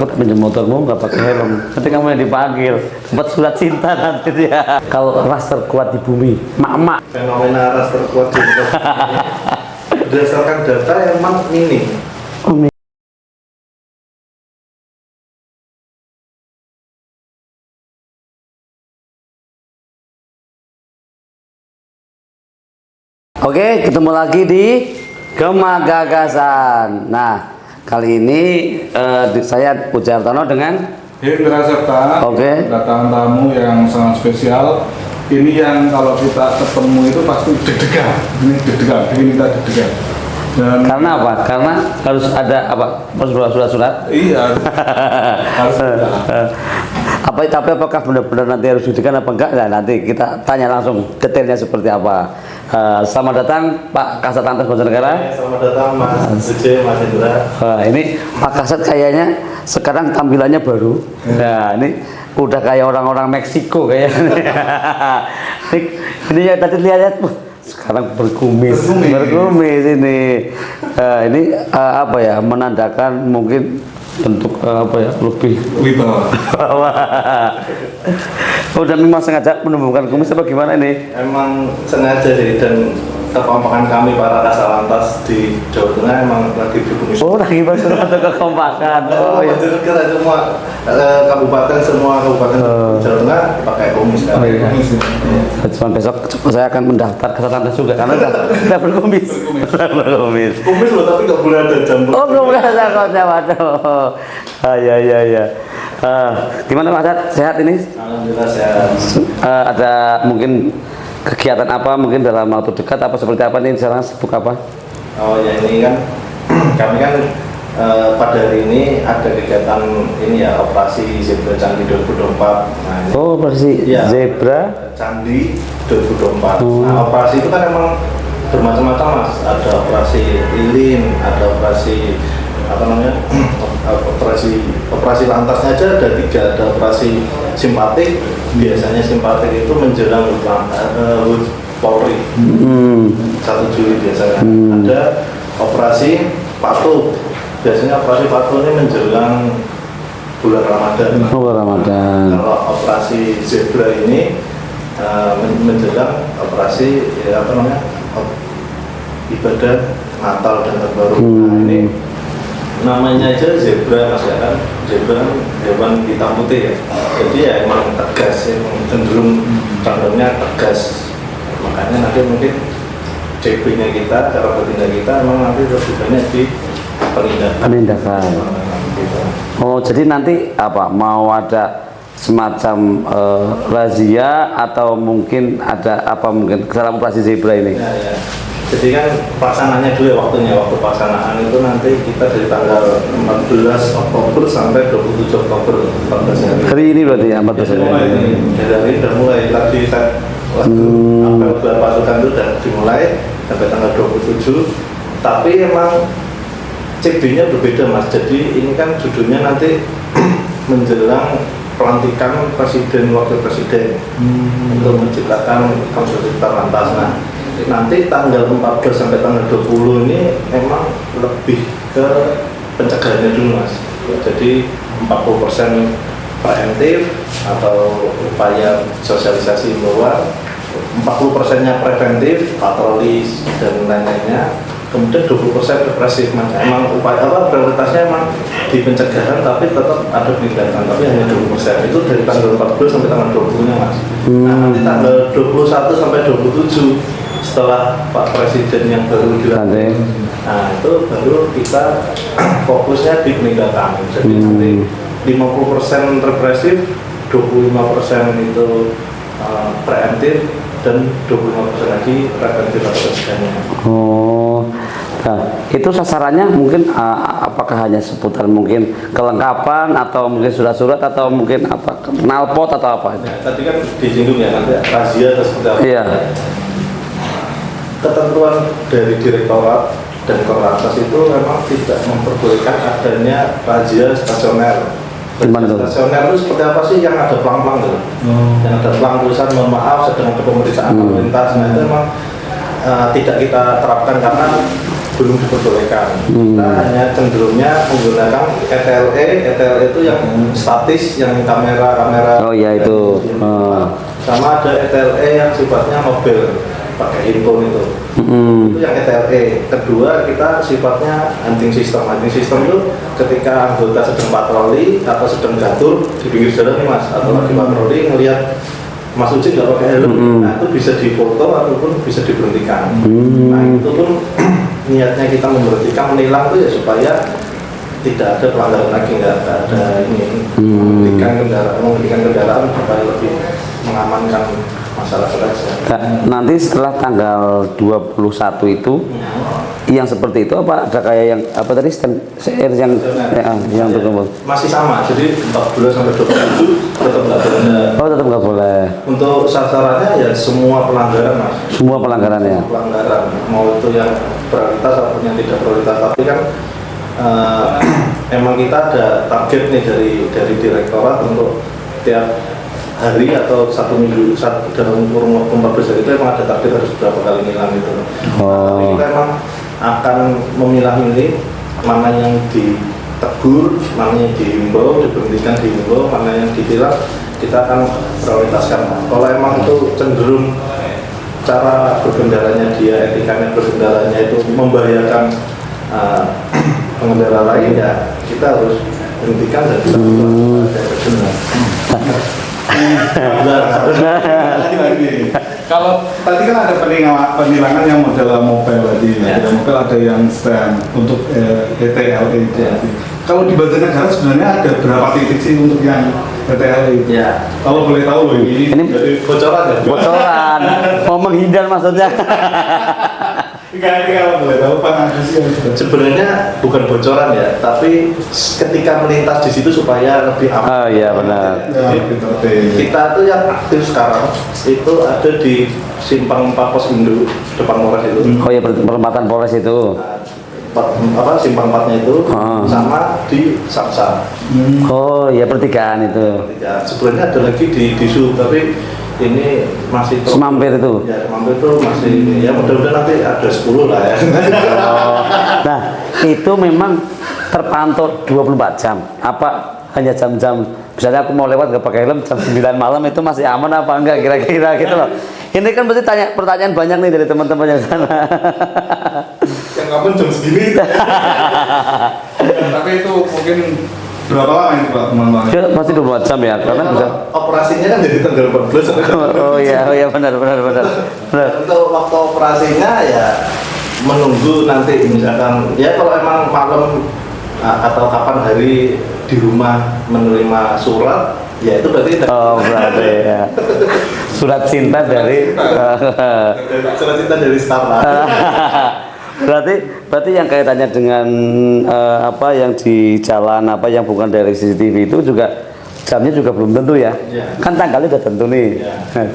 Pinjam motormu nggak pakai helm, nanti kamu yang dipanggil, dapat surat cinta nanti dia. Kalau ras terkuat di bumi, mak-mak. Fenomena ras terkuat di bumi berdasarkan data emang minim. Oke, ketemu lagi di Gema Gagasan. Nah, kali ini saya Puji Hartono dengan Hendra Serta. Oke. Datang tamu yang sangat spesial. Ini yang kalau kita ketemu itu pasti deg-degan. Ini deg-degan, bikin kita deg-degan. Dan karena apa? Karena harus ada apa? Harus bawa surat-surat. iya, harus Tapi apakah benar-benar nanti harus deg-degan apa enggak? Nah, nanti kita tanya langsung detailnya seperti apa. Selamat datang Pak Kasat Lantas Banjarnegara. Selamat datang Mas Puji, Mas Hendra. Ini Pak Kasat kayaknya sekarang tampilannya baru. Nah, ini udah kayak orang-orang Meksiko kayaknya. Ini ya tadi lihat sekarang berkumis ini. Ini apa ya, menandakan mungkin bentuk apa ya, lebih wibawa. Udah memang sengaja menumbuhkan kumis apa gimana ini? Emang sengaja sih, dan kekompakan kami para Kasat Lantas di Jawa Tengah emang lagi berkumis. Oh, lagi untuk kekompakan. Oh ya. Kita semua kabupaten Jawa Tengah pakai kumis kan. Oh iya. Cuma besok saya akan mendaftar ke Lantas juga karena udah berkumis. Berkumis. Kumis loh, tapi nggak boleh ada jambul. Oh, belum ada kotnya, waduh. Ya. Gimana Pak Kasat? Sehat ini? Alhamdulillah sehat. Ada mungkin kegiatan apa mungkin dalam waktu dekat apa seperti apa nih, sekarang sibuk apa? Oh ya, ini kan kami kan pada hari ini ada kegiatan ini ya, operasi Zebra Candi 2024. Nah, ini, Oh, operasi ya, Zebra Candi 2024. Oh. Nah, operasi itu kan emang bermacam-macam Mas. Ada operasi lilin, ada operasi apa namanya, operasi lantasnya aja ada 3. Ada operasi simpatik, biasanya simpatik itu menjelang HUT Polri 1 Juli biasanya. Ada operasi patuh, biasanya operasi patuh ini menjelang bulan Ramadan. Oh, Ramadan. Kalau operasi Zebra ini menjelang operasi ya, apa namanya, ibadah Natal dan Tahun Baru. Nah, ini namanya aja zebra Mas ya kan. Zebra hewan hitam putih ya. Jadi ya emang tegas ya, cenderung condongnya tegas. Makanya nanti mungkin CB-nya kita, cara bertindak kita emang nanti lebih banyak di penindakan. Gitu. Oh, jadi nanti apa, mau ada semacam razia atau mungkin ada apa mungkin dalam operasi Zebra ini? Ya. Jadi kan pelaksanaannya dulu ya, waktu pelaksanaan itu nanti kita dari tanggal 14 Oktober sampai 27 Oktober 14 hari. Hari ini berarti ya, 14 Jadi hari. mulai ini, dari hari udah mulai tadi apel bulan pasukan itu udah dimulai sampai tanggal 27. Tapi emang CB-nya berbeda Mas. Jadi ini kan judulnya nanti menjelang pelantikan presiden wakil presiden untuk menciptakan Konsul Sekitar Lantas. Nah, nanti tanggal 14 sampai tanggal 20 ini emang lebih ke pencegahannya dulu Mas. Jadi 40% preventif atau upaya sosialisasi bahwa 40%-nya preventif, patroli dan lain-lainnya, kemudian 20% represif Mas. Emang upaya prioritasnya emang di pencegahan, tapi tetap ada penindakan, tapi hanya 20%. Itu dari tanggal 14 sampai tanggal 20-nya Mas. Nah, nanti tanggal 21 sampai 27 setelah Pak Presiden yang baru dilantik, nah itu baru kita fokusnya di penindakan. Jadi nanti 50% represif, 25% itu preemptif, dan 25% lagi preventif atau pencegahannya. Oh, nah itu sasarannya mungkin apakah hanya seputar mungkin kelengkapan atau mungkin surat-surat atau mungkin apa, knalpot atau apa? Nah, tadi kan disinggung ya, nanti razia atau seperti apa? Iya. Ketentuan dari Direktorat dan Korlantas itu memang tidak memperbolehkan adanya razia stasioner. Gimana tuh? Stasioner itu seperti apa sih, yang ada pelang-pelang gitu? Yang ada pelang tulisan mohon maaf sedang ada pemeriksaan lalu lintas. Nah itu memang tidak kita terapkan karena belum diperbolehkan. Kita hanya cenderungnya menggunakan ETLE. ETLE itu yang statis, yang kamera-kamera. Oh iya itu. Sama ada ETLE yang sifatnya mobil, pakai handphone itu. Itu yang ETLE. Kedua, kita sifatnya hunting system. Hunting system itu ketika anggota sedang patroli atau sedang gatur di pinggir jalan nih mas, atau lagi patroli ngelihat Mas Uci nggak pakai helm, nah itu bisa difoto ataupun bisa diberhentikan. Nah itu pun niatnya kita memberhentikan, menilang itu ya supaya tidak ada pelanggaran lagi, nggak ada ini menghentikan kendaraan supaya lebih mengamankan masyarakat aja. Nanti setelah tanggal 21 itu yang seperti itu apa ada kayak yang apa tadi yang berkumpul? Masih sama, jadi 14 sampai 27 tetap nggak boleh. Oh tetap nggak boleh. Untuk sasarannya ya semua pelanggaran mas. Semua pelanggaran ya. Pelanggaran mau itu yang prioritas ataupun yang tidak prioritas, tapi kan emang kita ada target nih dari direktorat untuk tiap hari atau satu minggu dalam kurun waktu 14 hari itu emang ada target harus berapa kali nilang gitu. Tapi kita emang akan memilah-milih mana yang ditegur, mana yang dihimbau, diberhentikan dihimbau, mana yang ditilang kita akan prioritaskan. Kalau emang itu cenderung cara berkendaranya dia, etikanya berkendaranya itu membahayakan pengendara lain ya kita harus hentikan dan kita benar. Kalau tadi kan ada penilangan yang model mobile tadi, mobile ada yang stand untuk ETLE itu. Kalau di Banjarnegara sebenarnya ada berapa titik sih untuk yang ETLE itu? Kalau boleh tahu loh ini Jadi bocoran ya? Bocoran, mau menghindar maksudnya. Enggak, ini kalau boleh tahu Pak Agus sih. Sebenarnya bukan bocoran ya, tapi ketika melintas di situ supaya lebih aman. Oh iya benar. Kita tuh yang aktif sekarang itu ada di Simpang 4 Pos Indo depan Polres itu. Oh iya perempatan Polres itu. Simpang 4-nya itu sama di Samsat. Oh iya pertigaan itu. Ya, sebenarnya ada lagi di Sub, tapi ini masih Semampir itu. Ya, Semampir itu masih ya mudah-mudahan nanti ada 10 lah ya. Oh. Nah, itu memang terpantau 24 jam. Apa hanya jam-jam misalnya aku mau lewat gak pakai helm jam 9 malam itu masih aman apa enggak kira-kira gitu loh. Ini kan pasti pertanyaan banyak nih dari teman-teman yang sana. Yang kapan jam segini? Tapi itu mungkin berapa lama ini Pak teman-teman? Ya, pasti 24 jam ya, karena bisa. Operasinya kan dari tanggal 14 sampai Oh iya benar. Untuk waktu operasinya ya menunggu nanti misalkan ya kalau emang malam atau kapan hari di rumah menerima surat ya itu berarti berarti ya. Surat cinta dari surat cinta dari Starlight. berarti yang kaitannya dengan apa yang di jalan apa yang bukan dari CCTV itu juga jamnya juga belum tentu ya. Kan tanggalnya udah tentu nih.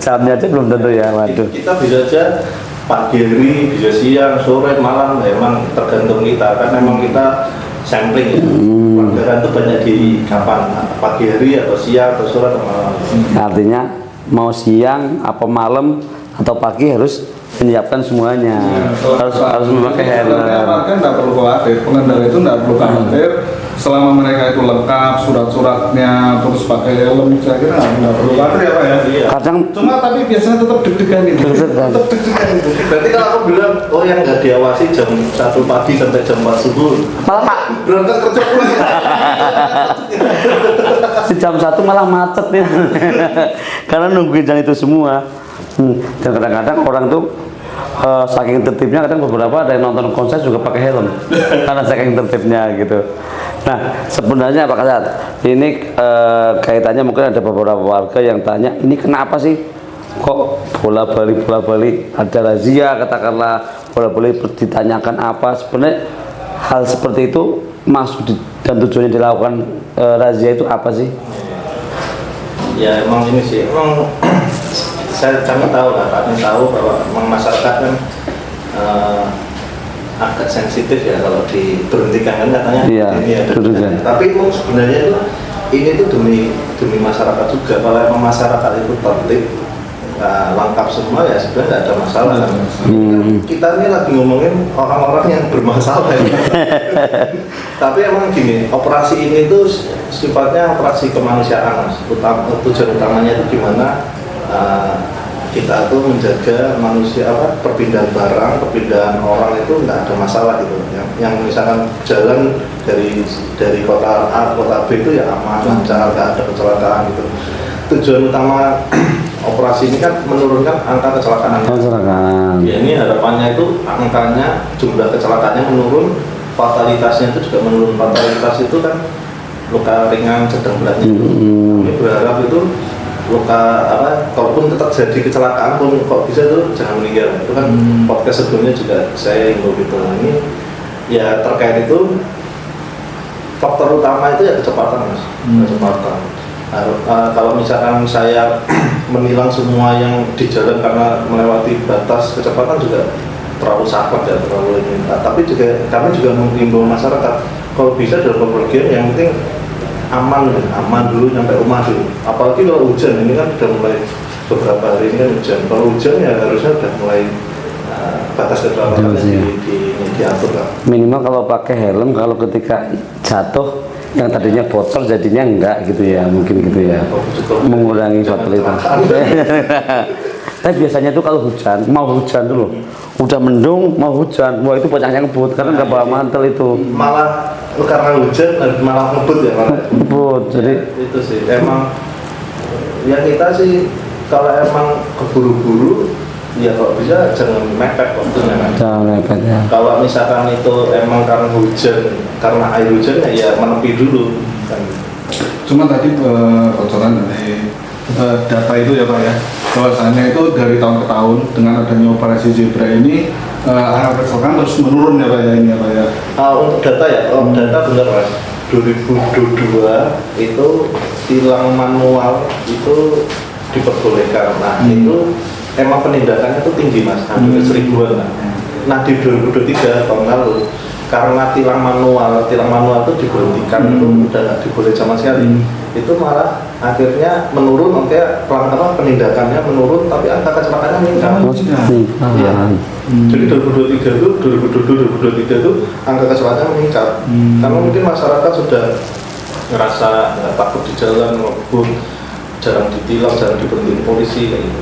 Jamnya aja belum tentu ya. Waduh. Kita bisa aja pagi hari, bisa siang, sore, malam, ya emang tergantung kita kan memang kita sampling ya. Pelanggaran itu banyak di kapan, pagi hari atau siang atau sore atau malam. Artinya mau siang apa malam atau pagi harus menyiapkan semuanya. Harus memakai helm. Warga nggak perlu khawatir, pengendara itu nggak perlu khawatir selama mereka itu lengkap surat-suratnya terus pakai helm, saya kira nggak perlu khawatir ya Pak ya. Kadang Cuma tapi biasanya tetap deg-degan gitu. Deg-degan. Tetap deg-degan itu. Berarti kalau aku bilang, oh yang nggak diawasi jam 1 pagi sampai jam 4 subuh, malah Pak berangkat kerja pulang. jam 1 malah macet nih. Karena nungguin jalan itu semua. Dan kadang-kadang orang tuh saking tertibnya kadang beberapa ada yang nonton konser juga pakai helm karena saking tertibnya gitu. Nah sebenarnya Pak Kasat ini kaitannya mungkin ada beberapa warga yang tanya ini kenapa sih kok bola balik ada razia katakanlah bola balik ditanyakan apa sebenarnya hal seperti itu maksud dan tujuannya dilakukan razia itu apa sih? Ya emang ini sih emang kami tahu bahwa memang masyarakat kan agak sensitif ya kalau diberhentikan kan katanya ini ada. Tapi emang sebenarnya itu ini tuh demi masyarakat juga. Kalau emang masyarakat itu tertib, lengkap semua ya sebenarnya nggak ada masalah kan. Kita ini lagi ngomongin orang-orang yang bermasalah ya. Tapi emang gini, operasi ini tuh sifatnya operasi kemanusiaan Mas. Tujuan utamanya itu gimana kita tuh menjaga manusia perpindahan barang, perpindahan orang itu nggak ada masalah gitu. Yang misalkan jalan dari kota A ke kota B itu ya aman, lancar, nggak ada kecelakaan gitu. Tujuan utama operasi ini kan menurunkan angka kecelakaan. Ya, ini harapannya itu angkanya, jumlah kecelakaannya menurun, fatalitasnya itu juga menurun. Fatalitas itu kan luka ringan, sedang, beratnya. Kami berharap itu luka kalaupun tetap jadi kecelakaan pun kok bisa tuh jangan meninggal. Itu kan podcast sebelumnya juga saya ingin gitu. Ini ya terkait itu faktor utama itu ya kecepatan Mas. Kecepatan. Kalau misalkan saya menilang semua yang di jalan karena melewati batas kecepatan juga terlalu sakit ya, terlalu ini. Tapi juga kami juga mengimbau masyarakat kalau bisa dalam bepergian yang penting aman dulu sampai rumah dulu. Apalagi kalau hujan, ini kan sudah mulai beberapa hari ini kan hujan. Kalau hujan ya harusnya sudah mulai batas kecepatan diatur lah. Minimal kalau pakai helm, kalau ketika jatuh yang tadinya botol jadinya enggak gitu ya, mungkin gitu ya, mengurangi fatalitas. Tapi biasanya tuh kalau mau hujan dulu, udah mendung mau hujan, wah itu banyaknya ngebut karena nggak bawa mantel itu. Malah karena hujan malah ngebut ya, malah ngebut. Jadi itu sih emang ya kita sih kalau emang keburu-buru ya kalau bisa jangan mepet waktunya kan. Jangan mepet ya. Kalau misalkan itu emang karena hujan, karena air hujan ya menepi dulu kan. Cuma tadi bocoran dari data itu ya Pak ya, bahwasannya itu dari tahun ke tahun dengan adanya operasi zebra ini angka kecelakaan terus menurun ya Pak ya, ini ya Pak ya. Untuk data ya, data benar Mas. 2022 itu tilang manual itu diperbolehkan. Nah itu emang penindakannya itu tinggi Mas, hampir 1000-an lah. Nah di 2023 tahun lalu karena tilang manual itu diberhentikan, itu udah nggak diboleh sama sekali. Itu malah akhirnya menurun, makanya penindakannya menurun, tapi angka kecelakaannya meningkat. Iya. Jadi 2023 itu angka kecelakaannya meningkat. Karena mungkin masyarakat sudah ngerasa takut di jalan, ngebut, jarang ditilang, jarang diberhentiin polisi kayak gitu.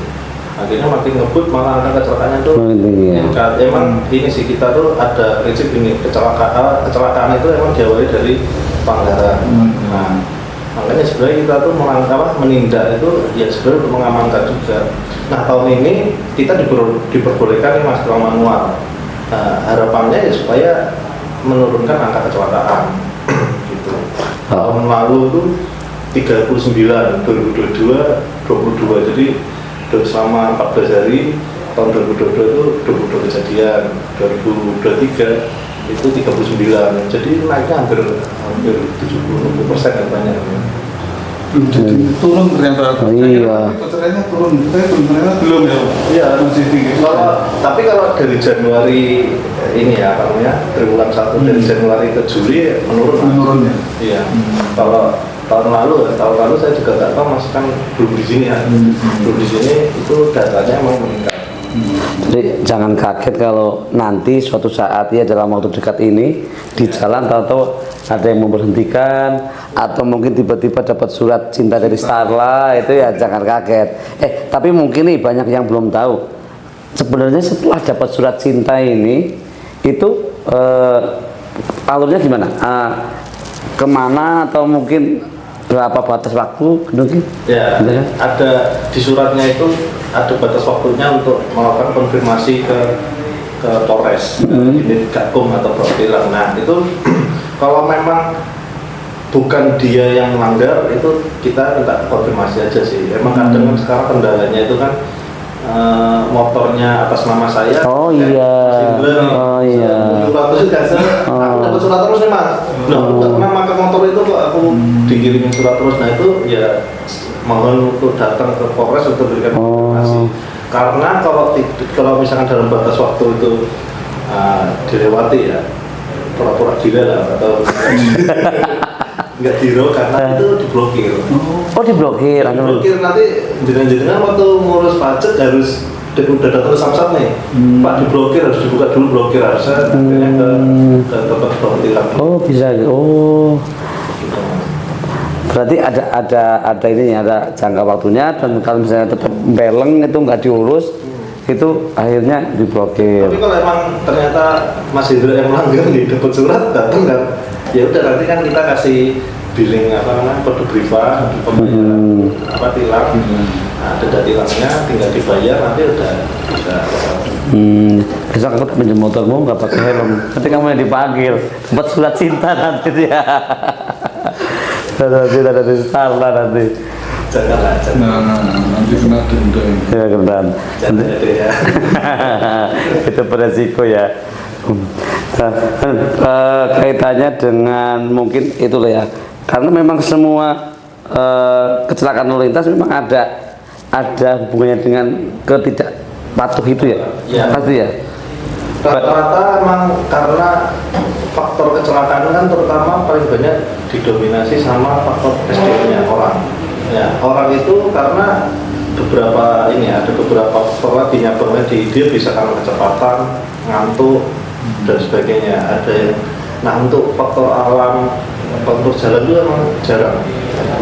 Akhirnya makin ngebut malah angka kecelakaannya tuh meningkat. Emang ini sih kita tuh ada prinsip ini, kecelakaan itu emang diawali dari pelanggaran. Nah, makanya sebenarnya kita tuh menindak itu ya sebenarnya untuk mengamankan juga. Nah tahun ini kita diperbolehkan nih Mas tilang manual. Nah, harapannya ya supaya menurunkan angka kecelakaan gitu. Tahun lalu tuh 39, 2022 22, jadi selama 14 hari tahun 2022 itu 22 kejadian, 2023 itu 39, jadi naiknya hampir 70-60% ya banyak. Jadi turun ternyata. Iya. Ternyata turun, ternyata belum ya. Iya, masih tinggi. Tapi kalau dari Januari ini ya, triwulan 1 dari Januari ke Juli menurun ya. Iya. Kalau tahun lalu saya juga nggak tahu Mas, kan belum di sini ya. Belum di sini itu datanya mau meningkat. Jadi jangan kaget kalau nanti suatu saat ya dalam waktu dekat ini di jalan tahu-tahu ada yang memberhentikan atau mungkin tiba-tiba dapat surat cinta dari Starla, itu ya jangan kaget. Tapi mungkin nih banyak yang belum tahu. Sebenarnya setelah dapat surat cinta ini itu alurnya gimana? Kemana atau mungkin berapa batas waktu mungkin? Ya, ada di suratnya itu ada batas waktunya untuk melakukan konfirmasi ke Polres, unit Gakum atau Protilang. Nah itu kalau memang bukan dia yang melanggar, itu kita minta konfirmasi aja sih. Emang kadang kan sekarang kendalanya itu kan motornya atas nama saya. Oh iya. Oh iya. Aku dapat surat terus nih Mas. Loh, nggak pernah pakai motor itu kok aku dikirimin surat terus. Nah itu ya mohon untuk datang ke Polres untuk berikan informasi. Karena kalau misalkan dalam batas waktu itu dilewati ya, pura-pura gila lah atau nggak di roll karena itu diblokir. Oh diblokir. Diblokir nanti jenengan waktu ngurus pajak harus udah datang samsat nih, Pak diblokir harus dibuka dulu blokir harusnya akhirnya ke tempat tilang. Oh bisa. Oh. Berarti ada ini ada jangka waktunya dan kalau misalnya tetap beleng itu nggak diurus itu akhirnya diblokir. Tapi kalau emang ternyata Mas Hendra yang melanggar nih dapat surat datang kan, ya udah nanti kan kita kasih billing apa namanya kode briva apa tilang, nah, denda tilangnya tinggal dibayar nanti udah bisa. Besok aku pinjam motormu nggak pakai helm, nanti kamu yang dipanggil dapat surat cinta nanti dia. Nanti ada di sana nanti. Janganlah, jangan. Nanti kena denda. Ya kemudian. Jangan ada ya. Itu beresiko ya. Kaitannya dengan mungkin itulah ya. Karena memang semua kecelakaan lalu lintas memang ada hubungannya dengan ketidakpatuh itu ya. Ya. Pasti ya. Rata-rata emang karena faktor kecelakaan kan terutama paling banyak didominasi sama faktor SDM-nya orang. Ya, orang itu karena beberapa faktor lagi nyabangnya dia bisa karena kecepatan, ngantuk dan sebagainya. Ada yang untuk faktor alam, faktor jalan itu emang jarang.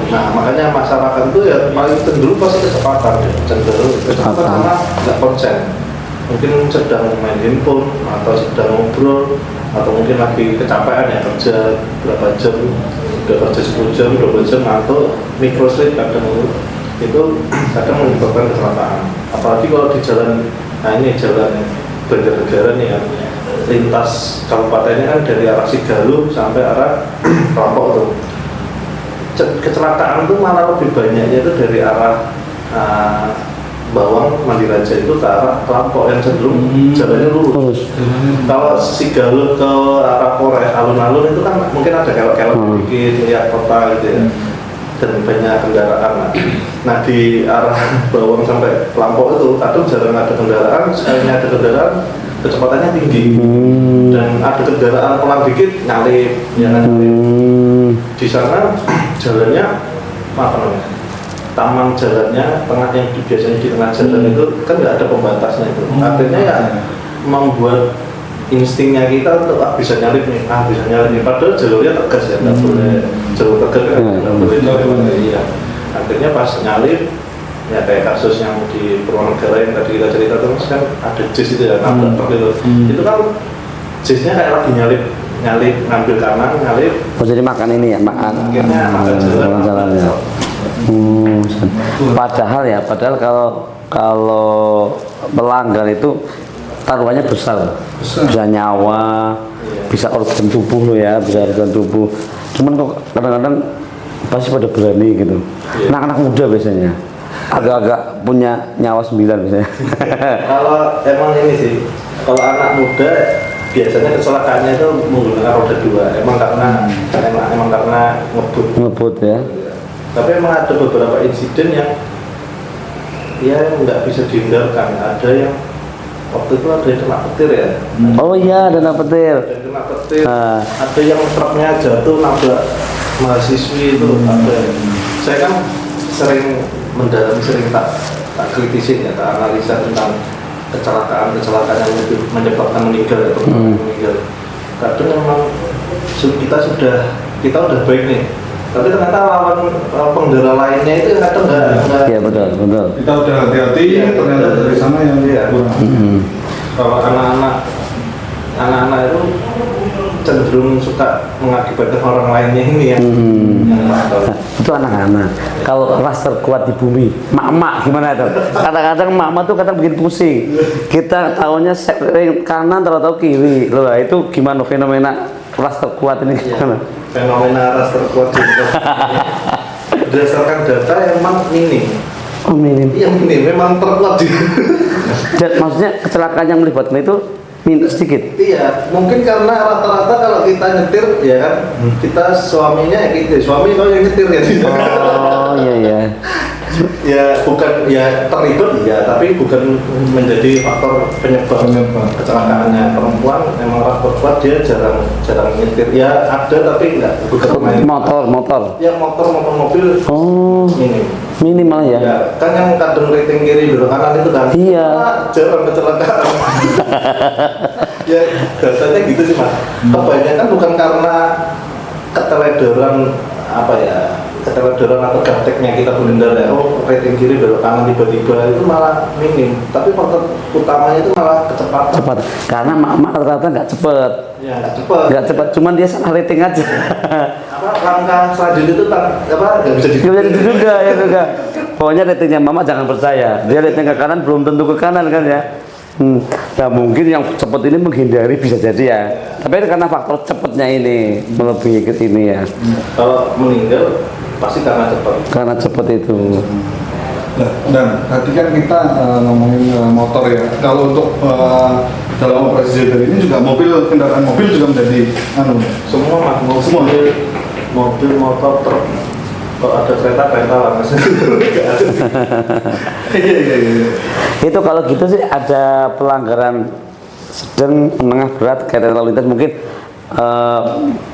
Nah makanya masyarakat itu ya paling cenderung pasti kecepatan karena nggak konsen. Mungkin sedang main handphone atau sedang ngobrol atau mungkin lagi kecapean ya kerja berapa jam, udah kerja 10 jam, 20 jam atau microsleep kadang itu kadang menyebabkan kecelakaan. Apalagi kalau di jalan, nah ini jalan Banjarnegara nih kan, lintas kabupatennya kan dari arah Sigaluh sampai arah Lombok tuh. Kecelakaan tuh malah lebih banyaknya itu dari arah Bawang Mandiraja itu ke arah Lampok yang cenderung jalannya lurus. Kalau Sigaluh ke arah Polres alun-alun itu kan mungkin ada kelok-kelok dikit lihat kota gitu ya, dan banyak kendaraan. Nah di arah Bawang sampai Lampok itu kadang jarang ada kendaraan, sekalinya ada kendaraan kecepatannya tinggi dan ada kendaraan pelan dikit nyalip, ya kan? Di sana jalannya apa namanya? Taman jalannya tengah yang biasanya di tengah jalan itu kan nggak ada pembatasnya itu, akhirnya ya membuat instingnya kita untuk bisa nyalip nih, padahal jalurnya tegas ya, nggak boleh jalur tegas kan, nggak boleh iya. Akhirnya pas nyalip ya kayak kasus yang di Purwonegara yang tadi kita cerita terus kan ada jis itu ya, nabrak truk itu kan jisnya kayak lagi nyalip ngambil kanan nyalip. Oh jadi makan ini ya, makan jalannya. Padahal kalau melanggar itu taruhannya besar. Bisa nyawa, bisa organ tubuh lo ya, bisa organ tubuh. Cuman kok kadang-kadang pasti pada berani gitu. Anak-anak muda biasanya agak-agak punya nyawa 9 biasanya. Kalau emang ini sih, kalau anak muda biasanya kecelakaannya itu menggunakan roda 2. Emang karena ngebut ya. Tapi emang ada beberapa insiden yang ya nggak bisa dihindarkan. Ada yang waktu itu ada yang kena petir ya. Oh iya, ada kena petir. Ada yang truknya jatuh nabrak mahasiswi itu. Ada. Saya kan sering mendalami, sering tak kritisin ya, tak analisa tentang kecelakaan yang menyebabkan meninggal atau meninggal. Kadang memang kita udah baik nih, tapi ternyata lawan pengendara lainnya itu kadang nggak. Iya betul. Kita udah hati-hati, ternyata dari sana yang kurang. Kalau anak-anak itu cenderung suka mengakibatkan orang lainnya ini yang itu anak-anak. Kalau ras terkuat di bumi, mak gimana itu? Kadang-kadang mak tuh kadang bikin pusing. Kita tahunya kanan tahu kiri, loh itu gimana fenomena ras terkuat ini? Gimana? Fenomena ras terkuat juga. Berdasarkan data emang minim. Oh minim. Iya minim, memang terkuat juga. Maksudnya kecelakaan yang melibatkan itu sedikit. Iya, mungkin karena rata-rata kalau kita nyetir ya kan, kita suaminya ya gitu, suami kalau yang nyetir ya. Oh iya. ya bukan ya terlibat ya, tapi bukan menjadi faktor penyebab kecelakaannya. Perempuan memang faktor kuat, dia jarang nyetir. Ya ada tapi enggak bukan main. Motor. Ya motor mobil. Oh, Ini. minimal ya. Ya kan yang kadang rating kiri belok kanan itu kan. Iya. Jarang kecelakaan. Ya dasarnya gitu sih mas. Kebanyakan bukan karena keteledoran keteledoran atau gapteknya kita menghindar oh rating kiri belok kanan tiba-tiba, itu malah minim. Tapi faktor utamanya itu malah kecepatan. Cepat. Karena mak rata-rata nggak cepet. Ya nggak cepat. Nggak cepat, cuman dia salah rating aja. Langkah selanjutnya itu nggak bisa Dia jadi juga ya juga. Pokoknya ratingnya mama jangan percaya. Dia rating ke kanan belum tentu ke kanan kan ya. Nah mungkin yang cepat ini menghindari bisa jadi ya. Tapi karena faktor cepatnya ini melebihi ke ini ya. Kalau meninggal pasti karena cepat. Karena cepat itu. Nah, dan tadi kan kita ngomongin motor ya. Kalau untuk dalam operasi zebra ini juga kendaraan mobil juga menjadi Semua mas, mobil, motor, truk. Kalau ada kereta lah mas. Iya. Itu kalau gitu sih ada pelanggaran sedang, menengah, berat kayak lalu lintas mungkin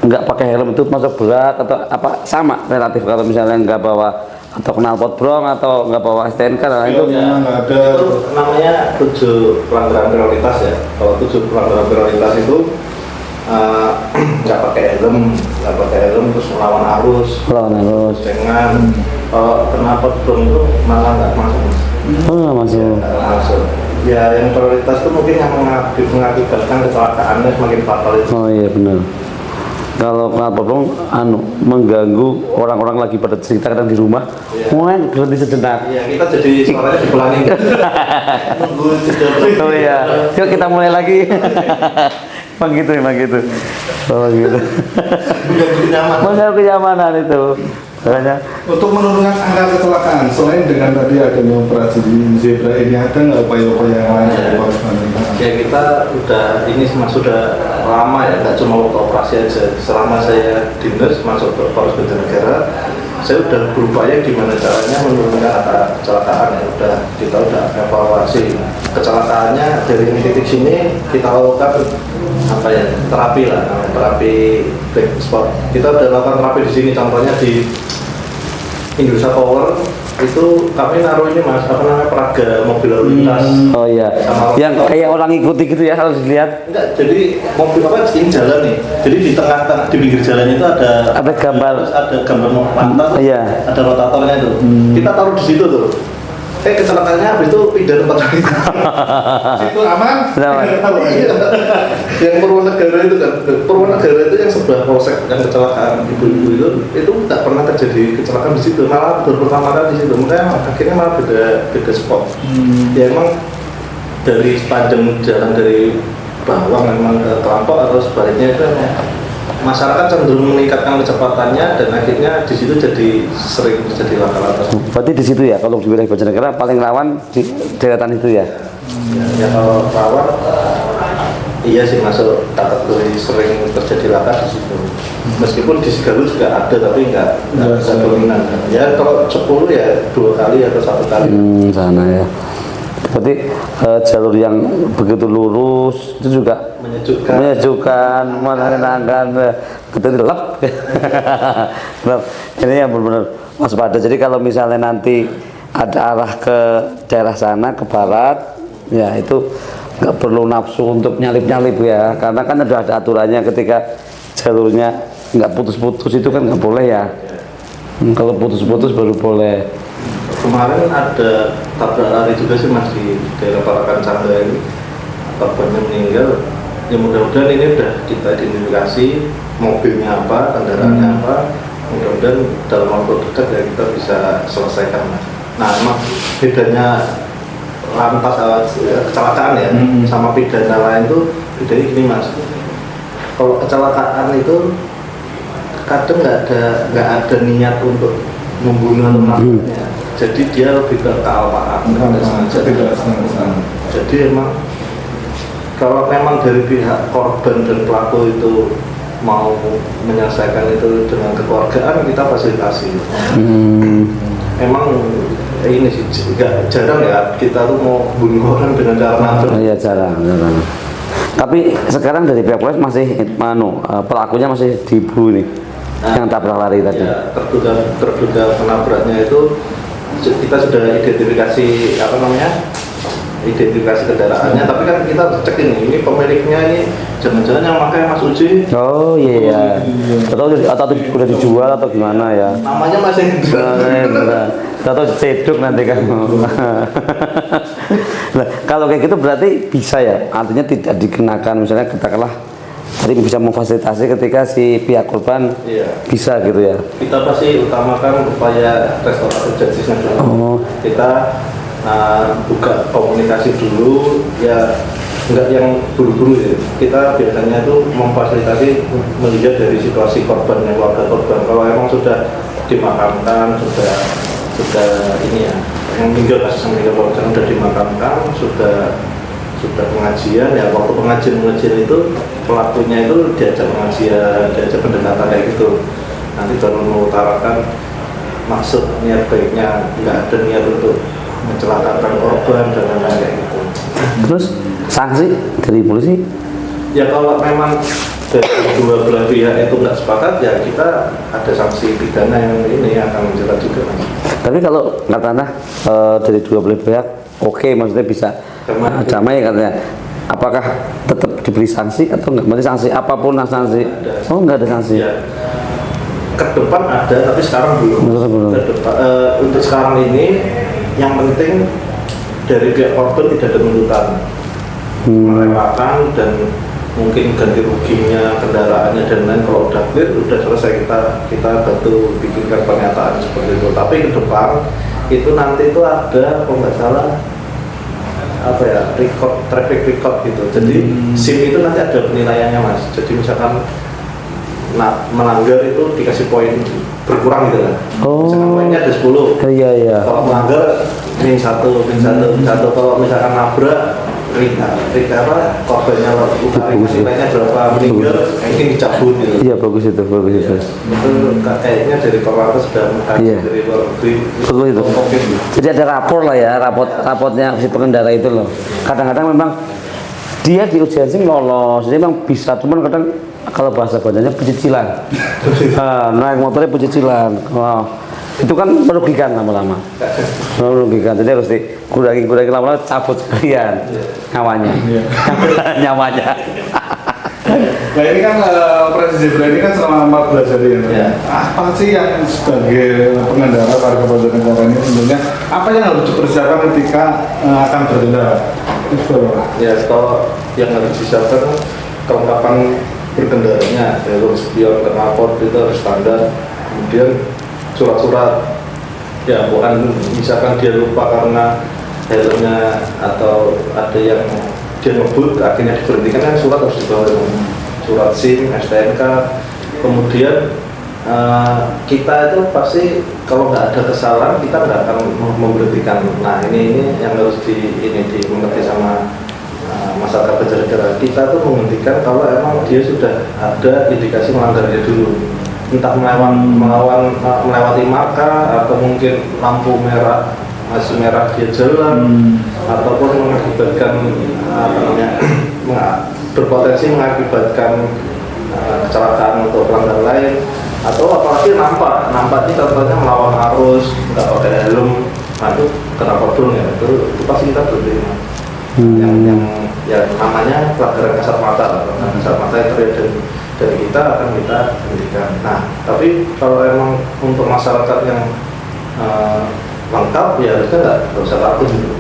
nggak pakai helm itu masuk berat atau apa, sama relatif kalau misalnya nggak bawa atau knalpot brong atau nggak bawa STNK nah itu nggak ada. Itu namanya 7 pelanggaran prioritas ya. Kalau 7 pelanggaran prioritas itu nggak pakai helm terus melawan arus dengan knalpot brong itu malah nggak masuk mas. masuk. Nggak masuk. Ya yang prioritas itu mungkin yang mengakibatkan kecelakaannya semakin fatal itu. Oh iya benar. Kalau knalpot brong mengganggu orang-orang lagi pada cerita kadang di rumah, mulai berhenti sejenak. Iya, kita jadi suaranya dipelangin. Nunggu jeda. Oh iya, yuk kita mulai lagi. Emang gitu. Oh gitu. Mengganggu kenyamanan itu. Makanya Untuk menurunkan angka kecelakaan, selain dengan tadi adanya operasi di zebra ini, ada nggak upaya-upaya yang lain dari pemerintah? Ya kita ini sudah lama ya, nggak cuma waktu operasi aja. Selama saya dinas masuk ke Polres Banjarnegara, saya udah berupaya gimana caranya menurunkan angka kecelakaan ya. Kita udah evaluasi kecelakaannya dari titik sini, kita lakukan terapi black spot. Kita udah lakukan terapi di sini, contohnya di Indonesia Power itu kami naruh ini mas, peraga mobil lalu lintas. oh iya, yang kayak orang ikuti gitu ya harus dilihat. Enggak, jadi mobil ini jalan nih. Jadi di tengah-tengah di pinggir jalan itu ada gambar pantas, Iya. ada rotatornya itu. Kita taruh di situ tuh. Kecelakaannya habis itu pindah tempat lain. Situ aman? Yang Purwonegara itu kan, Purwonegara itu yang sebelah polsek yang kecelakaan ibu-ibu itu nggak pernah terjadi kecelakaan di situ, malah baru pertama kali di situ. Makanya akhirnya malah beda spot. Ya emang dari sepanjang jalan dari Bawang memang ke Kelampok atau sebaliknya itu masyarakat cenderung meningkatkan kecepatannya dan akhirnya di situ jadi sering terjadi laka-laka. Berarti di situ ya, kalau di wilayah Banjarnegara paling rawan di deretan itu ya. Ya kalau rawan, iya sih masuk kategori sering terjadi laka di situ. Meskipun di Sigalu juga ada tapi nggak dominan. Ya kalau 10 ya 2 kali atau 1 kali. Sana ya. Berarti jalur yang begitu lurus itu juga menyejukkan, menenangkan, betul gelap. Gelap. Ini yang benar-benar waspada. Jadi kalau misalnya nanti ada arah ke daerah sana ke barat, ya itu nggak perlu nafsu untuk nyalip-nyalip ya, karena kan ada aturannya ketika jalurnya nggak putus-putus itu kan nggak boleh ya. Kalau putus-putus baru boleh. Kemarin ada tabrak lari juga sih mas di daerah Parakan Canda ini, korbannya meninggal. Ya mudah-mudahan ini udah kita identifikasi mobilnya apa, kendaraannya apa. Mudah-mudahan dalam waktu dekat ya kita bisa selesaikan mas. Nah emang bedanya lantas kecelakaan ya sama pidana lain tuh bedanya gini mas. Kalau kecelakaan itu kadang nggak ada niat untuk membunuh atau melakukannya. Jadi dia lebih ke kealpaan, jadi emang kalau memang dari pihak korban dan pelaku itu mau menyelesaikan itu dengan kekeluargaan, kita fasilitasi. Emang ini sih nggak jarang ya kita tuh mau bunuh orang dengan cara nabrak. Iya jarang. Tapi sekarang dari pihak polres masih pelakunya masih diburu nih, yang tabrak lari tadi. Ya, terduga penabraknya itu kita sudah identifikasi kendaraannya, tapi kan kita harus cek ini pemiliknya ini jangan-jangan yang pakai Mas Uji. Oh iya. Atau udah dijual atau gimana ya? Namanya masih Atau cedok nanti kan. Nah, kalau kayak gitu berarti bisa ya, artinya tidak dikenakan, misalnya katakanlah tadi bisa memfasilitasi ketika si pihak korban bisa gitu ya. Kita pasti utamakan upaya restoratif justice dulu. Kita buka komunikasi dulu ya, enggak yang buru-buru ya. Kita biasanya tuh memfasilitasi melihat dari situasi korban dan keluarga korban. Kalau emang sudah dimakamkan, sudah ini ya, yang meninggal kasus korban sudah dimakamkan, sudah pengajian ya, waktu pengajian itu pelakunya itu diajak pengajian, diajak pendekatan kayak gitu, nanti baru mengutarakan maksud niat baiknya, nggak ada niat untuk mencelakakan korban dan lain-lain kayak gitu. Terus sanksi dari polisi? Ya kalau memang dari dua belah pihak itu nggak sepakat ya kita ada sanksi pidana yang ini akan menjerat juga. Tapi kalau katakanlah dari dua belah pihak oke, maksudnya bisa damai katanya, apakah tetap diberi sanksi atau enggak? Berarti sanksi apapun sanksi? Oh nggak ada sanksi. Ya. Ke depan ada, tapi sekarang belum. Untuk sekarang ini yang penting dari pihak korban tidak ada tuntutan, melewatkan dan mungkin ganti ruginya, kendaraannya dan lain. Kalau udah clear, udah selesai, kita bantu bikinkan pernyataan seperti itu. Tapi ke depan itu nanti itu ada, kalau nggak salah traffic record gitu. Jadi SIM itu nanti ada penilaiannya Mas. Jadi misalkan melanggar itu dikasih poin berkurang gitu kan. Misalkan poinnya ada 10. Iya. Kalau melanggar min 1. Kalau misalkan nabrak korbannya nilainya berapa, meninggal ini dicabut gitu. Iya bagus itu. Itu kayaknya dari Korlantas sudah dari luar negeri. Betul itu. Jadi ada rapor lah ya, rapotnya si pengendara itu loh. Kadang-kadang memang dia di ujian SIM lolos, jadi memang bisa, cuman kadang kalau bahasa banyaknya pecicilan. Naik motornya pecicilan. Itu kan merugikan lama-lama. Merugikan, jadi harus dikurangi lama-lama, cabut sekalian nyawanya. Nyawanya. Nah ini kan Presiden Zebra ini kan selama 14 hari ya. Apa sih yang sebagai pengendara para kepala negara ini tentunya apa yang harus dipersiapkan ketika akan berkendara? Ya, kalau yang harus disiapkan kelengkapan berkendaranya, jalur spion, knalpot itu harus standar. Kemudian surat-surat ya, bukan misalkan dia lupa karena helmnya atau ada yang dia ngebut akhirnya diberhentikan, kan surat harus dibawa, surat SIM, STNK. Kemudian kita itu pasti kalau nggak ada kesalahan kita nggak akan memberhentikan. Nah ini yang harus dimengerti sama masyarakat penjara. Kita tuh menghentikan kalau emang dia sudah ada indikasi melanggarnya dulu, entah melewati marka atau mungkin lampu merah masih merah dia jalan, ataupun mengakibatkan berpotensi mengakibatkan kecelakaan untuk pelanggar lain, atau apalagi nampak ini contohnya melawan arus, nggak pakai helm, itu kena kodong ya, itu pasti kita berhenti. Yang ya namanya pelanggaran kasat mata, yang terjadi dari kita akan kita hentikan. Nah, tapi kalau emang untuk masyarakat yang lengkap ya harusnya nggak usah takut gitu.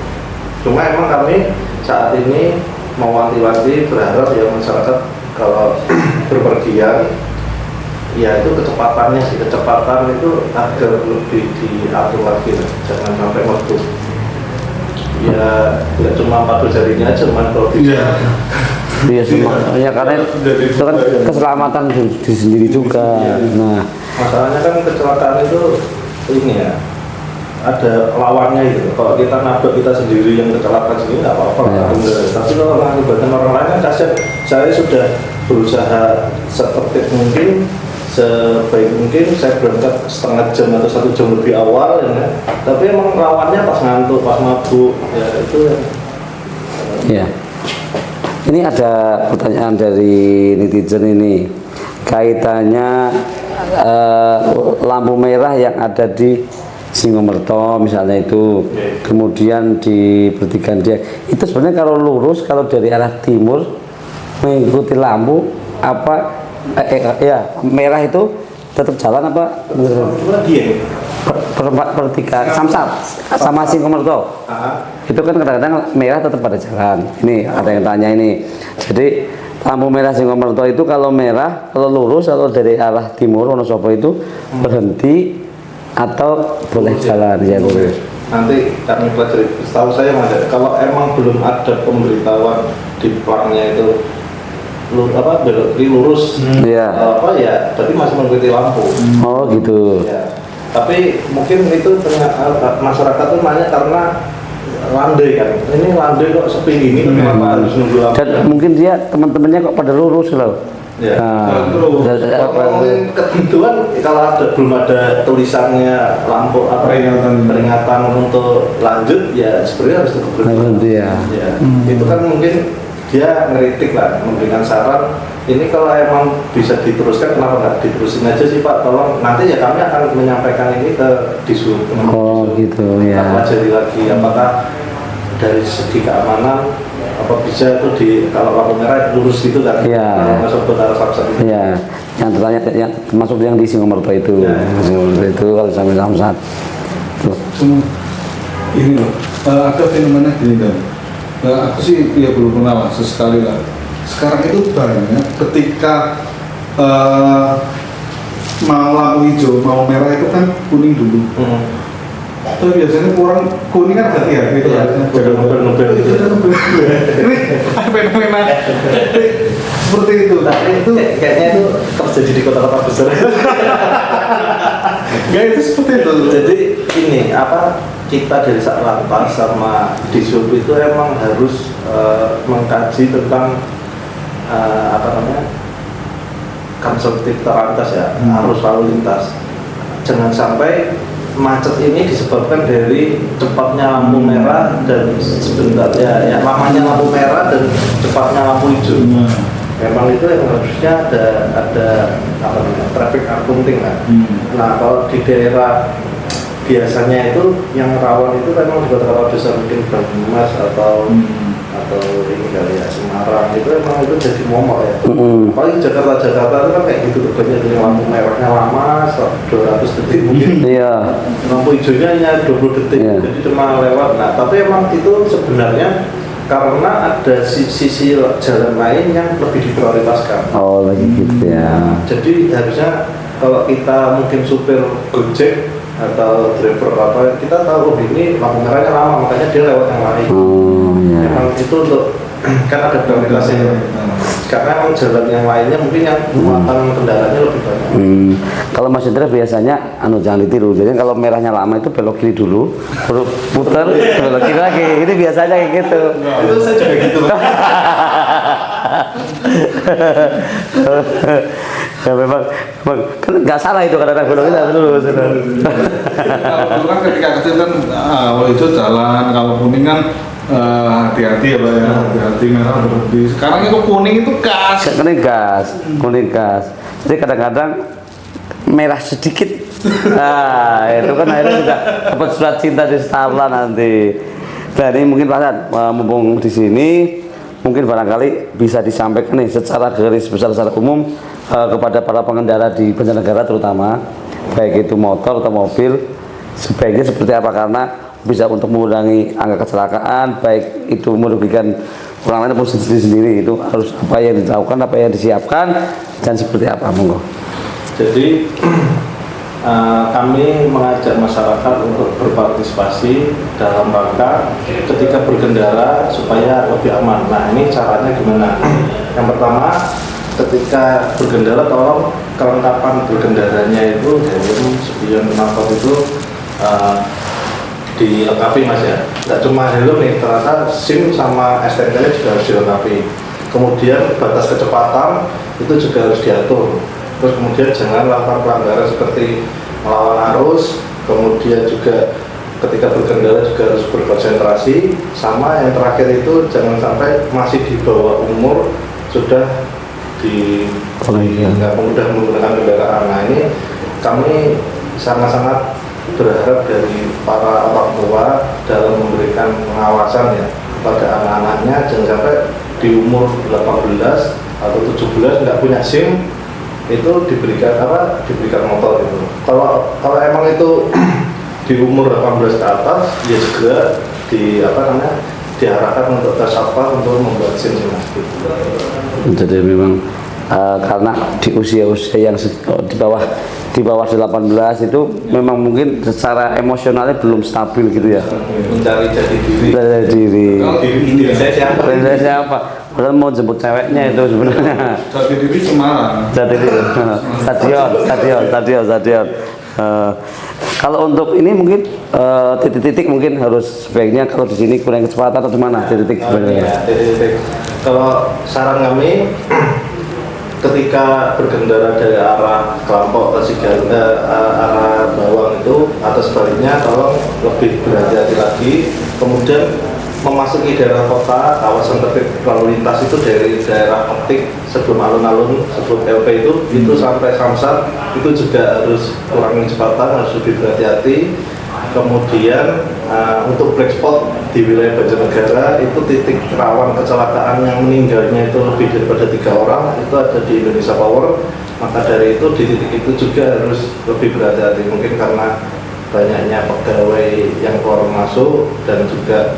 Cuma emang kami saat ini mau wanti-wanti berharap ya masyarakat kalau berpergian ya itu kecepatan itu agar lebih diatur lagi lah. Jangan sampai waktu ya nggak cuma 14 harinya aja, cuman kalau Iya semua. Ya karena itu kan keselamatan diri sendiri juga. Nah, masalahnya kan kecelakaan itu ini ya, ada lawannya gitu. Kalau kita nabrak kita sendiri yang kecelakaan sendiri nggak apa-apa. Tapi kalau mengakibatkan orang lain kan kasihan. Saya sudah berusaha setertib mungkin sebaik mungkin saya berangkat setengah jam atau 1 jam lebih awal ya kan? Tapi emang rawannya pas ngantuk, pas mabuk ya itu Ya. Ini ada pertanyaan dari netizen ini kaitannya lampu merah yang ada di Singomerto misalnya itu, kemudian di pertigaan dia itu sebenarnya kalau lurus, kalau dari arah timur mengikuti lampu apa ya merah itu tetap jalan apa dia pertigaan Samsat sama Singomerto itu kan kadang-kadang merah tetap pada jalan. Ini ada yang tanya ini, jadi lampu merah Singomerto itu kalau merah, kalau lurus atau dari arah timur Wonosobo itu berhenti atau boleh jalan ya boleh. Nanti kami pelajari. Setahu saya Mas, kalau emang belum ada pemberitahuan di plaknya itu belok kiri lurus, Iya. apa ya, berarti masih mengikuti lampu. Oh gitu. Ya. Tapi mungkin itu masyarakat tuh nanya karena landai kan. Ini landai kok sepi gini, kenapa harus nunggu lampu? Dan mungkin dia teman-temannya kok pada lurus loh. Ya. Nah, Ngomongin ketentuan, kalau belum ada tulisannya lampu apa peringatan untuk lanjut, ya sebenarnya harus tetap berhenti ya. Ya, itu kan mungkin dia ngeritik lah, memberikan saran. Ini kalau emang bisa diteruskan, kenapa nggak diterusin aja sih Pak? Tolong nanti ya kami akan menyampaikan ini ke Dishub. Oh gitu ya. Pelajari lagi apakah dari segi keamanan apa bisa itu di kalau lampu merah lurus gitu kan? Iya. Masuk ke arah Samsat itu. Iya, yang tertanya yang termasuk yang di Singomerto itu. Ya. Singomerto itu kalau sampai Samsat. Tuh. Cuma ini loh, ada fenomena gini kan. Aku sih ya belum pernah lah, sesekali lah. Sekarang itu banyak ketika mau lampu hijau, mau merah itu kan kuning dulu. Tapi biasanya orang kuning kan hati-hati gitu Ya, harusnya jaga mobil-mobil gitu. Ini fenomena seperti itu. Tapi itu kayaknya itu terjadi di kota-kota besar. Enggak, itu seperti itu. Jadi ini apa kita dari Satlantas sama Dishub itu emang harus mengkaji tentang apa namanya konsumtif terlantas ya, arus lalu lintas. Jangan sampai macet ini disebabkan dari cepatnya lampu merah dan sebentar ya lamanya lampu merah dan cepatnya lampu hijau. Memang itu yang harusnya ada apa namanya traffic accounting kan. Nah kalau di daerah biasanya itu yang rawan itu memang di kota-kota besar mungkin Banyumas atau ini kali ya Semarang itu emang itu jadi momok ya. Paling Jakarta itu kan kayak gitu banyak dari lampu merahnya lama 200 detik mungkin. Iya. Lampu hijaunya hanya 20 detik Iya. jadi cuma lewat. Nah tapi emang itu sebenarnya karena ada sisi jalan lain yang lebih diprioritaskan. Oh lagi gitu ya. Jadi harusnya kalau kita mungkin supir Gojek atau driver apa kita tahu oh, ini lampu merahnya lama makanya dia lewat yang lain. Oh ya. Memang itu untuk kan ada prioritasnya. Karena emang jalan yang lainnya mungkin yang muatan kendaraannya lebih banyak. Kalau Mas Indra biasanya jangan ditiru. Jadi kalau merahnya lama itu belok kiri dulu, baru putar belok kiri lagi. Ini biasanya kayak gitu. Itu saya juga gitu. Ya memang kan nggak salah itu kadang-kadang belok kita dulu. Kalau dulu kan ketika kecil kan kalau itu jalan, kalau kuning kan hati-hati ya Pak ya, hati-hati merah berhenti. Sekarang itu kuning itu gas. Kuning gas. Jadi kadang-kadang merah sedikit. Nah, itu kan akhirnya juga dapat surat cinta di Starla nanti. Dan ini mungkin Pak Hasan, mumpung di sini, mungkin barangkali bisa disampaikan nih secara garis besar secara umum kepada para pengendara di Banjarnegara terutama, baik itu motor atau mobil, sebaiknya seperti apa karena bisa untuk mengurangi angka kecelakaan, baik itu merugikan orang lain maupun sendiri itu harus apa yang dilakukan, apa yang disiapkan, dan seperti apa, monggo. Jadi kami mengajak masyarakat untuk berpartisipasi dalam rangka ketika berkendara supaya lebih aman. Nah ini caranya gimana? Yang pertama ketika berkendara tolong kelengkapan berkendaranya itu helm, spion, knalpot itu dilengkapi Mas ya. Tidak cuma helm nih, ternyata SIM sama STNK-nya juga harus dilengkapi. Kemudian batas kecepatan itu juga harus diatur. Terus kemudian jangan melakukan pelanggaran seperti melawan arus, kemudian juga ketika berkendara juga harus berkonsentrasi, sama yang terakhir itu jangan sampai masih di bawah umur sudah nggak mudah menggunakan kendaraan. Nah ini kami sangat-sangat berharap dari para orang tua dalam memberikan pengawasan ya kepada anak-anaknya, jangan sampai di umur 18 atau 17 nggak punya SIM itu diberikan motor itu. Kalau emang itu di umur 18 ke atas ya segera diarahkan untuk tes apa untuk membuat SIM mas. Jadi memang karena di usia-usia yang di bawah 18 itu memang mungkin secara emosionalnya belum stabil gitu ya. Mencari jati diri. Mencari diri. Diri saya siapa? Diri saya siapa? Padahal mau jemput ceweknya itu sebenarnya. Jati diri Semarang. Jati diri. Stadion. Kalau untuk ini mungkin titik-titik mungkin harus sebaiknya kalau di sini kurang kecepatan atau gimana titik-titik sebenarnya. Ya, titik-titik. Kalau saran kami ketika berkendara dari arah Kelampok ke arah Bawang itu atau sebaliknya tolong lebih berhati-hati lagi. Kemudian memasuki daerah kota, kawasan tertib lalu lintas itu dari daerah Metik sebelum alun-alun, sebelum LP itu sampai Samsat itu juga harus kurangi kecepatan, harus lebih berhati-hati. Kemudian untuk black spot di wilayah Banjarnegara itu titik rawan kecelakaan yang meninggalnya itu lebih daripada 3 orang itu ada di Indonesia Power. Maka dari itu di titik itu juga harus lebih berhati-hati, mungkin karena banyaknya pegawai yang keluar masuk dan juga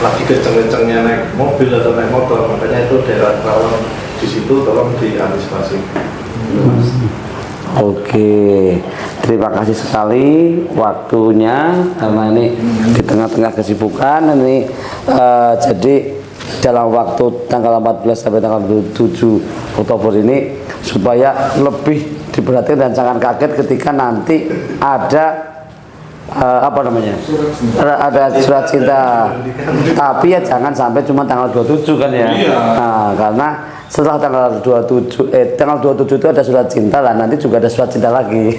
lagi kenceng-kencengnya naik mobil atau naik motor, makanya itu daerah rawan di situ tolong diantisipasi. Oke, terima kasih sekali waktunya karena ini di tengah-tengah kesibukan ini jadi dalam waktu tanggal 14 sampai tanggal 7 Oktober ini supaya lebih diperhatikan dan jangan kaget ketika nanti ada ada surat cinta, tapi ya jangan sampai cuma tanggal 27 kan ya. Nah, karena setelah tanggal 27 itu ada surat cinta lah, nanti juga ada surat cinta lagi.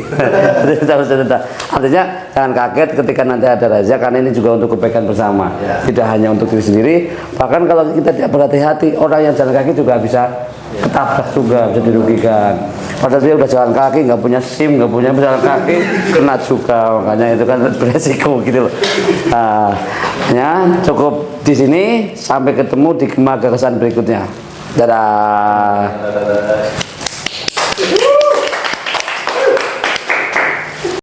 Artinya jangan kaget ketika nanti ada razia, karena ini juga untuk kebaikan bersama, tidak hanya untuk diri sendiri. Bahkan kalau kita tidak berhati-hati, orang yang jalan kaki juga bisa ketabrak juga, bisa dirugikan. Padahal dia udah jalan kaki, nggak punya SIM, nggak punya jalan kaki, kena juga. Makanya itu kan beresiko gitu loh. Nah, ya cukup di sini, sampai ketemu di gagasan berikutnya. Dadah.